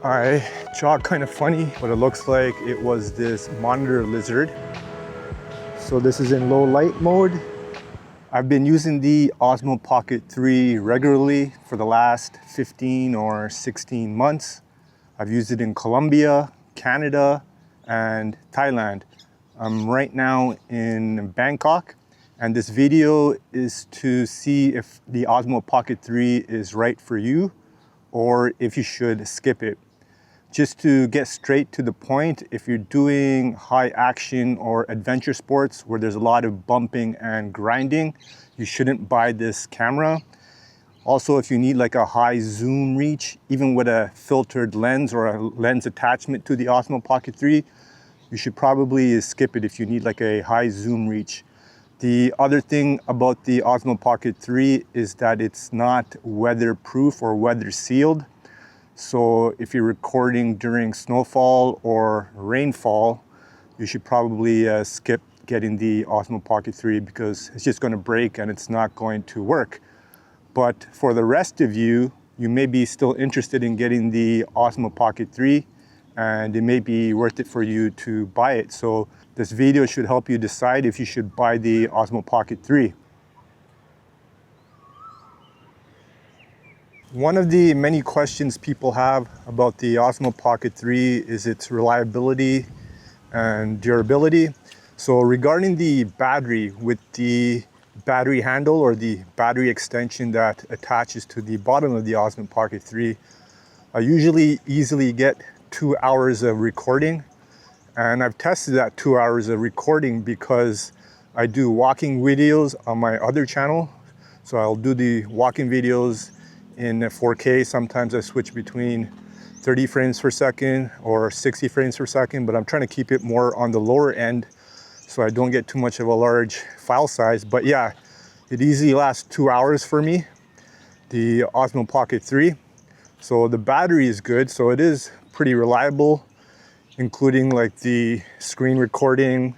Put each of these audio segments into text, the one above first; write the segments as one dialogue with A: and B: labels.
A: I draw kind of funny, but it looks like it was this monitor lizard. So this is in low light mode. I've been using the Osmo Pocket 3 regularly for the last 15 or 16 months. I've used it in Colombia, Canada, and Thailand. I'm right now in Bangkok, and this video is to see if the Osmo Pocket 3 is right for you or if you should skip it. Just to get straight to the point, if you're doing high action or adventure sports where there's a lot of bumping and grinding, you shouldn't buy this camera. Also, if you need like a high zoom reach, even with a filtered lens or a lens attachment to the Osmo Pocket 3, you should probably skip it if you need like a high zoom reach. The other thing about the Osmo Pocket 3 is that it's not weatherproof or weather sealed. So if you're recording during snowfall or rainfall, you should probably skip getting the Osmo Pocket 3 because it's just going to break and it's not going to work. But for the rest of you, you may be still interested in getting the Osmo Pocket 3 and it may be worth it for you to buy it. So this video should help you decide if you should buy the Osmo Pocket 3. One of the many questions people have about the Osmo Pocket 3 is its reliability and durability. So regarding the battery, with the battery handle or the battery extension that attaches to the bottom of the Osmo Pocket 3, I usually easily get 2 hours of recording. And I've tested that 2 hours of recording because I do walking videos on my other channel. So I'll do the walking videos in 4K. Sometimes I switch between 30 frames per second or 60 frames per second, but I'm trying to keep it more on the lower end so I don't get too much of a large file size. But yeah, it easily lasts 2 hours for me, the Osmo Pocket 3. So the battery is good, so it is pretty reliable, including like the screen recording,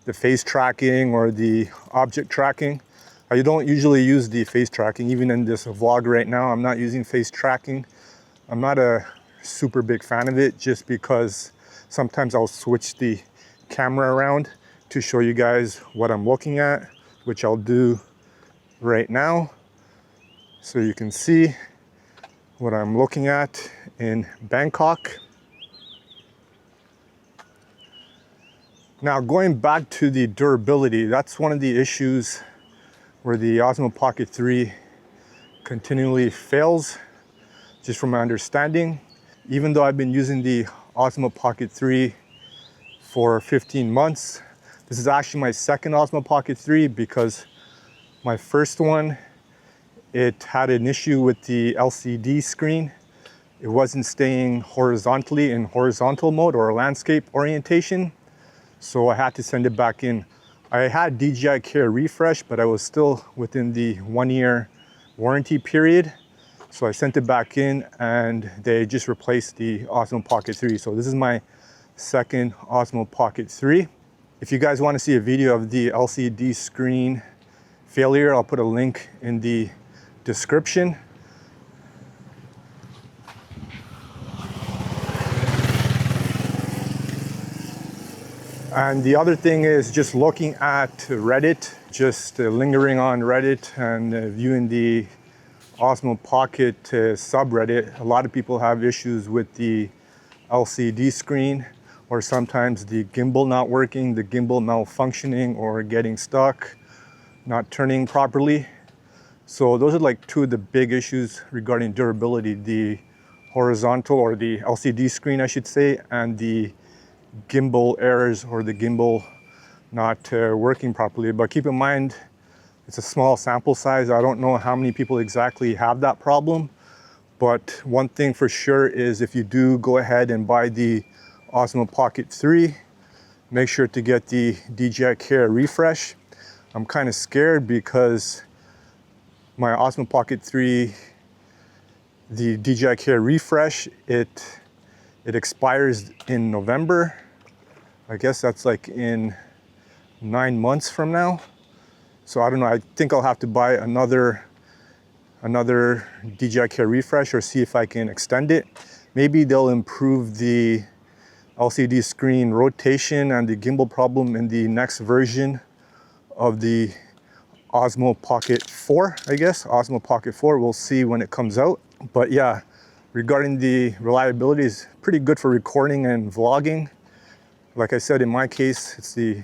A: the face tracking, or the object tracking. I don't usually use the face tracking. Even in this vlog right now, I'm not using face tracking. I'm not a super big fan of it just because sometimes I'll switch the camera around to show you guys what I'm looking at, which I'll do right now. So you can see what I'm looking at in Bangkok. Now going back to the durability, that's one of the issues where the Osmo Pocket 3 continually fails, just from my understanding. Even though I've been using the Osmo Pocket 3 for 15 months, this is actually my second Osmo Pocket 3 because my first one, it had an issue with the LCD screen. It wasn't staying horizontally in horizontal mode or landscape orientation, so I had to send it back in. I had DJI Care refresh, but I was still within the 1-year warranty period. So I sent it back in and they just replaced the Osmo Pocket 3. So this is my second Osmo Pocket 3. If you guys want to see a video of the LCD screen failure, I'll put a link in the description. And the other thing is just looking at Reddit, just lingering on Reddit and viewing the Osmo Pocket subreddit. A lot of people have issues with the LCD screen, or sometimes the gimbal not working, the gimbal malfunctioning or getting stuck, not turning properly. So those are like two of the big issues regarding durability: the horizontal, or the LCD screen I should say, and the gimbal errors, or the gimbal not working properly. But keep in mind, it's a small sample size. I don't know how many people exactly have that problem, but one thing for sure is if you do go ahead and buy the Osmo Pocket 3, make sure to get the DJI Care refresh. I'm kind of scared because my Osmo Pocket 3, the DJI Care refresh, it expires in November. I guess that's like in 9 months from now. So I don't know, I think I'll have to buy another DJI Care refresh or see if I can extend it. Maybe they'll improve the LCD screen rotation and the gimbal problem in the next version of the Osmo Pocket 4, I guess. Osmo Pocket 4, we'll see when it comes out. But yeah, regarding the reliability, is pretty good for recording and vlogging. Like I said, in my case, it's the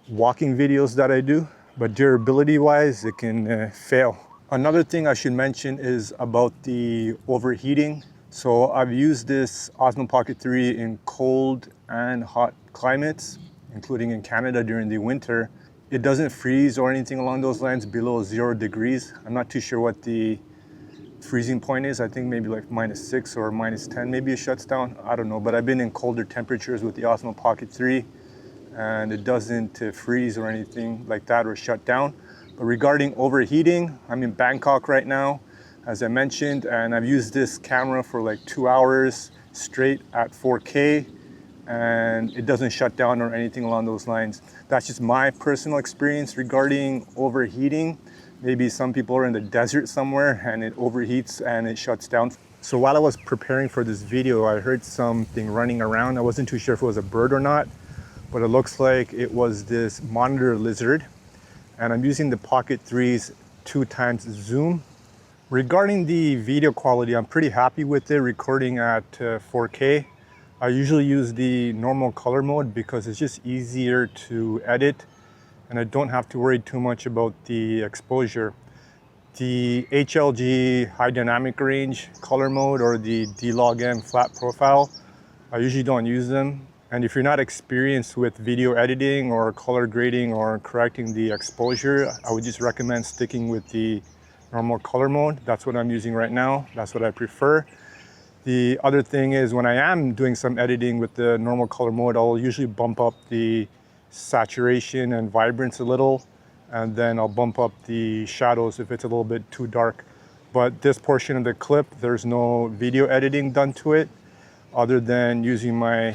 A: walking videos that I do, but durability wise, it can fail. Another thing I should mention is about the overheating. So I've used this Osmo Pocket 3 in cold and hot climates, including in Canada during the winter. It doesn't freeze or anything along those lines below 0 degrees. I'm not too sure what the freezing point is. I think maybe like -6 or -10, maybe it shuts down. I don't know, but I've been in colder temperatures with the Osmo Pocket 3 and it doesn't freeze or anything like that or shut down. But regarding overheating, I'm in Bangkok right now, as I mentioned, and I've used this camera for like 2 hours straight at 4K, and it doesn't shut down or anything along those lines. That's just my personal experience regarding overheating. Maybe some people are in the desert somewhere and it overheats and it shuts down. So while I was preparing for this video, I heard something running around. I wasn't too sure if it was a bird or not, but it looks like it was this monitor lizard. And I'm using the Pocket 3's 2x zoom. Regarding the video quality, I'm pretty happy with it, recording at 4K. I usually use the normal color mode because it's just easier to edit and I don't have to worry too much about the exposure. The HLG high dynamic range color mode or the D-Log-N flat profile, I usually don't use them. And if you're not experienced with video editing or color grading or correcting the exposure, I would just recommend sticking with the normal color mode. That's what I'm using right now. That's what I prefer. The other thing is when I am doing some editing with the normal color mode, I'll usually bump up the saturation and vibrance a little, and then I'll bump up the shadows if it's a little bit too dark. But this portion of the clip, there's no video editing done to it other than using my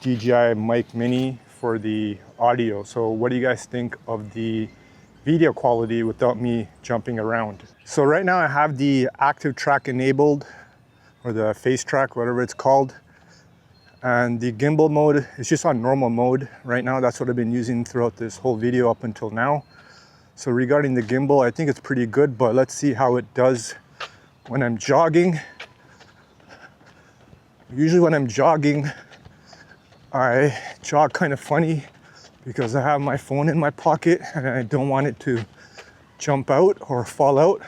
A: DJI Mic Mini for the audio. So what do you guys think of the video quality without me jumping around? So right now I have the active track enabled, or the face track, whatever it's called. And the gimbal mode is just on normal mode right now. That's what I've been using throughout this whole video up until now. So regarding the gimbal, I think it's pretty good, but let's see how it does when I'm jogging. Usually when I'm jogging, I jog kind of funny because I have my phone in my pocket and I don't want it to jump out or fall out.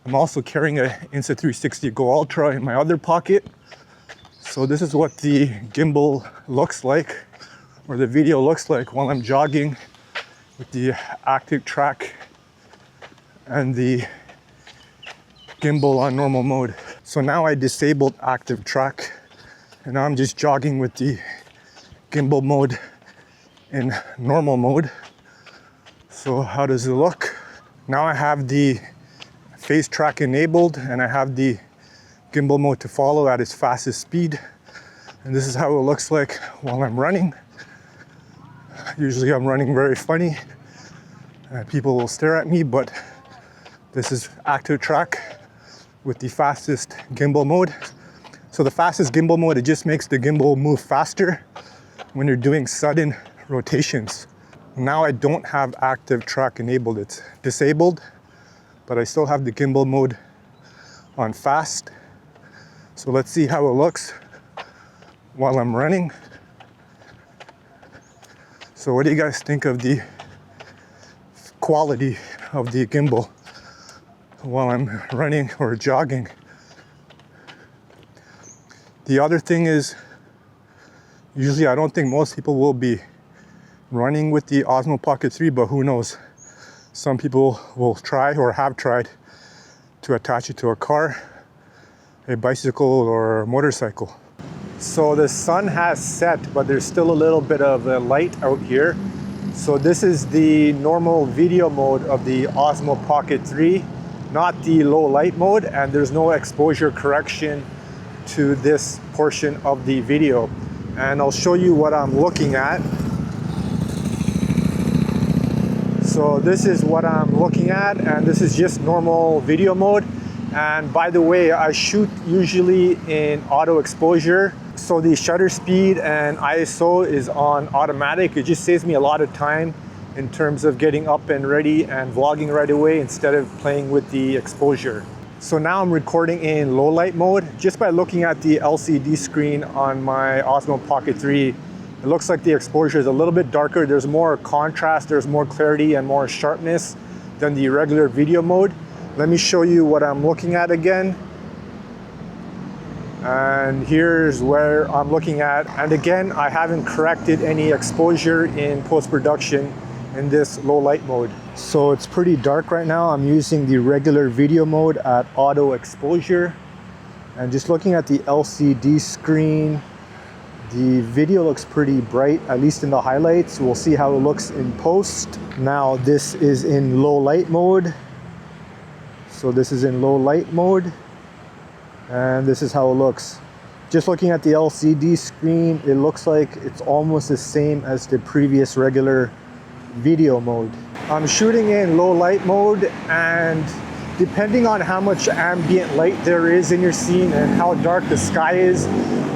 A: I'm also carrying a Insta360 Go Ultra in my other pocket. So this is what the gimbal looks like, or the video looks like while I'm jogging with the active track and the gimbal on normal mode. So now I disabled active track and now I'm just jogging with the gimbal mode in normal mode. So how does it look? Now I have the face track enabled and I have the gimbal mode to follow at its fastest speed. And this is how it looks like while I'm running. Usually I'm running very funny. People will stare at me, but this is active track with the fastest gimbal mode. So the fastest gimbal mode, it just makes the gimbal move faster when you're doing sudden rotations. Now I don't have active track enabled, it's disabled, but I still have the gimbal mode on fast. So let's see how it looks while I'm running. So what do you guys think of the quality of the gimbal while I'm running or jogging? The other thing is, usually I don't think most people will be running with the Osmo Pocket 3, but who knows? Some people will try or have tried to attach it to a car, a bicycle or a motorcycle. So the sun has set, but there's still a little bit of light out here. So this is the normal video mode of the Osmo Pocket 3, not the low light mode, and there's no exposure correction to this portion of the video. And I'll show you what I'm looking at. So this is what I'm looking at, and this is just normal video mode. And by the way, I shoot usually in auto exposure. So the shutter speed and ISO is on automatic. It just saves me a lot of time in terms of getting up and ready and vlogging right away instead of playing with the exposure. So now I'm recording in low light mode. Just by looking at the LCD screen on my Osmo Pocket 3, it looks like the exposure is a little bit darker. There's more contrast, there's more clarity and more sharpness than the regular video mode. Let me show you what I'm looking at again. And here's where I'm looking at. And again, I haven't corrected any exposure in post-production in this low light mode. So it's pretty dark right now. I'm using the regular video mode at auto exposure. And just looking at the LCD screen, the video looks pretty bright, at least in the highlights. We'll see how it looks in post. Now this is in low light mode. So this is in low light mode. And this is how it looks. Just looking at the LCD screen, it looks like it's almost the same as the previous regular video mode. I'm shooting in low light mode, and depending on how much ambient light there is in your scene and how dark the sky is,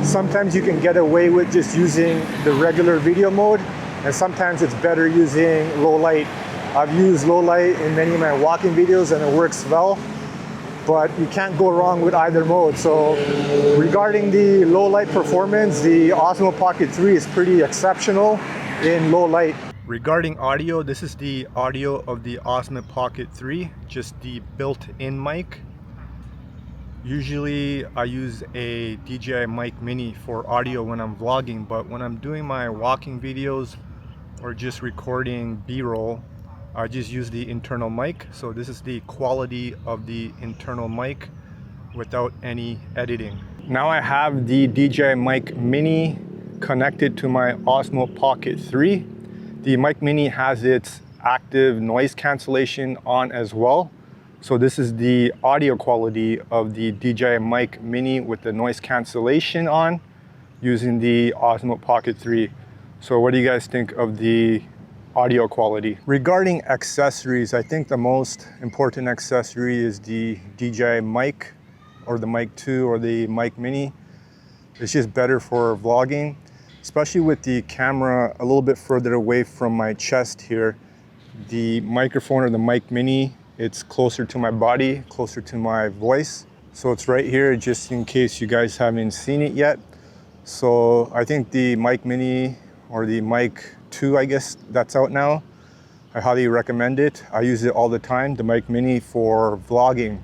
A: sometimes you can get away with just using the regular video mode, and sometimes it's better using low light. I've used low light in many of my walking videos and it works well, but you can't go wrong with either mode. So regarding the low light performance, the Osmo Pocket 3 is pretty exceptional in low light. Regarding audio, this is the audio of the Osmo Pocket 3, just the built-in mic. Usually I use a DJI mic mini for audio when I'm vlogging, but when I'm doing my walking videos or just recording B-roll, I just use the internal mic. So this is the quality of the internal mic without any editing. Now I have the DJI mic mini connected to my Osmo Pocket 3. The mic mini has its active noise cancellation on as well. So this is the audio quality of the DJI mic mini with the noise cancellation on using the Osmo Pocket 3. So what do you guys think of the audio quality? Regarding accessories, I think the most important accessory is the DJI mic, or the Mic 2 or the mic mini. It's just better for vlogging, especially with the camera a little bit further away from my chest here. The microphone or the mic mini, it's closer to my body, closer to my voice. So it's right here, just in case you guys haven't seen it yet. So I think the mic mini, or the Mic 2, I guess that's out now, I highly recommend it. I use it all the time, the mic mini, for vlogging.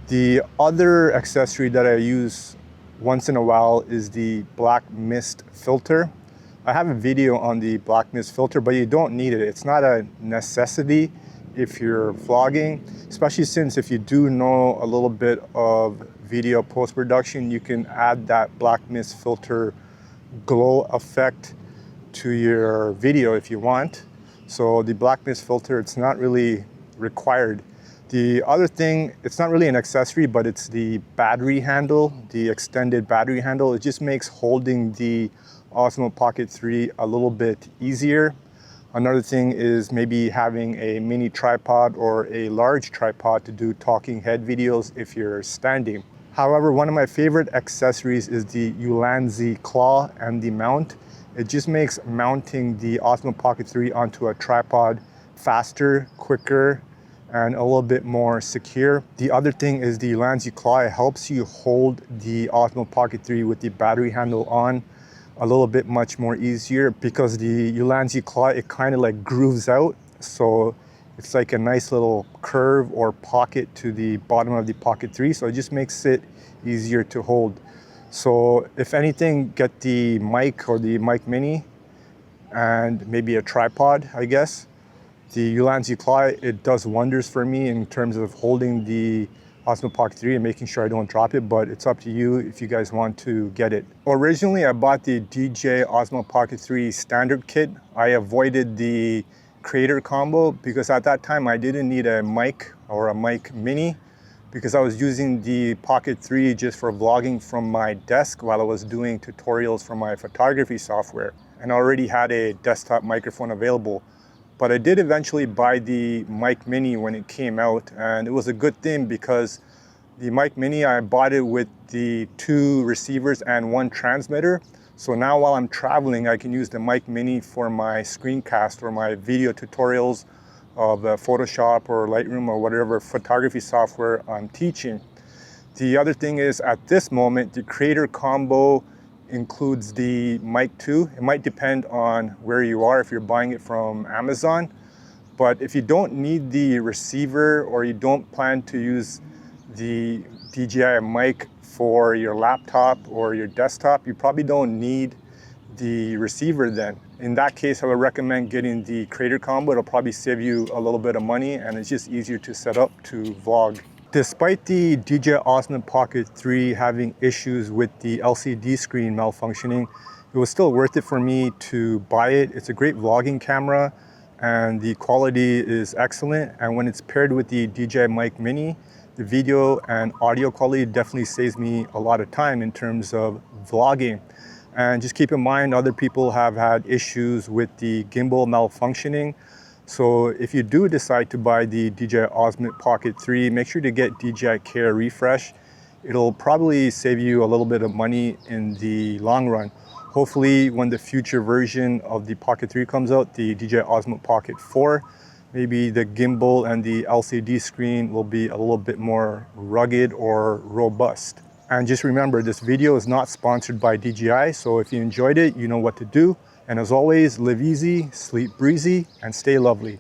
A: The other accessory that I use once in a while is the black mist filter. I have a video on the black mist filter, but you don't need it. It's not a necessity if you're vlogging, especially since if you do know a little bit of video post-production, you can add that black mist filter glow effect to your video if you want. So the black mist filter, it's not really required. The other thing, it's not really an accessory, but it's the battery handle, the extended battery handle. It just makes holding the Osmo Pocket 3 a little bit easier. Another thing is maybe having a mini tripod or a large tripod to do talking head videos if you're standing. However, one of my favorite accessories is the Ulanzi claw and the mount. It just makes mounting the Osmo Pocket 3 onto a tripod faster, quicker, and a little bit more secure. The other thing is the Ulanzi claw. It helps you hold the Osmo Pocket 3 with the battery handle on a little bit much more easier, because the Ulanzi claw, it kind of like grooves out. So it's like a nice little curve or pocket to the bottom of the Pocket 3. So it just makes it easier to hold. So if anything, get the mic or the mic mini and maybe a tripod, I guess. The Ulanzi claw, it does wonders for me in terms of holding the Osmo Pocket 3 and making sure I don't drop it, but it's up to you if you guys want to get it. Originally, I bought the DJI Osmo Pocket 3 standard kit. I avoided the creator combo because at that time I didn't need a mic or a mic mini, because I was using the Pocket 3 just for vlogging from my desk while I was doing tutorials for my photography software, and I already had a desktop microphone available. But I did eventually buy the mic mini when it came out, and it was a good thing because The mic mini, I bought it with the 2 receivers and 1 transmitter. So now while I'm traveling, I can use the mic mini for my screencast or my video tutorials of Photoshop or Lightroom or whatever photography software I'm teaching. The other thing is, at this moment, the creator combo includes the mic too. It might depend on where you are if you're buying it from Amazon. But if you don't need the receiver or you don't plan to use the DJI mic for your laptop or your desktop, you probably don't need the receiver then. In that case, I would recommend getting the creator combo. It'll probably save you a little bit of money and it's just easier to set up to vlog. Despite the DJI Osmo Pocket 3 having issues with the LCD screen malfunctioning, it was still worth it for me to buy it. It's a great vlogging camera and the quality is excellent. And when it's paired with the DJI Mic Mini, the video and audio quality definitely saves me a lot of time in terms of vlogging. And just keep in mind, other people have had issues with the gimbal malfunctioning. So if you do decide to buy the DJI Osmo Pocket 3, make sure to get DJI Care Refresh. It'll probably save you a little bit of money in the long run. Hopefully when the future version of the Pocket 3 comes out, the DJI Osmo Pocket 4, maybe the gimbal and the LCD screen will be a little bit more rugged or robust. And just remember, this video is not sponsored by DJI, so if you enjoyed it, you know what to do. And as always, live easy, sleep breezy, and stay lovely.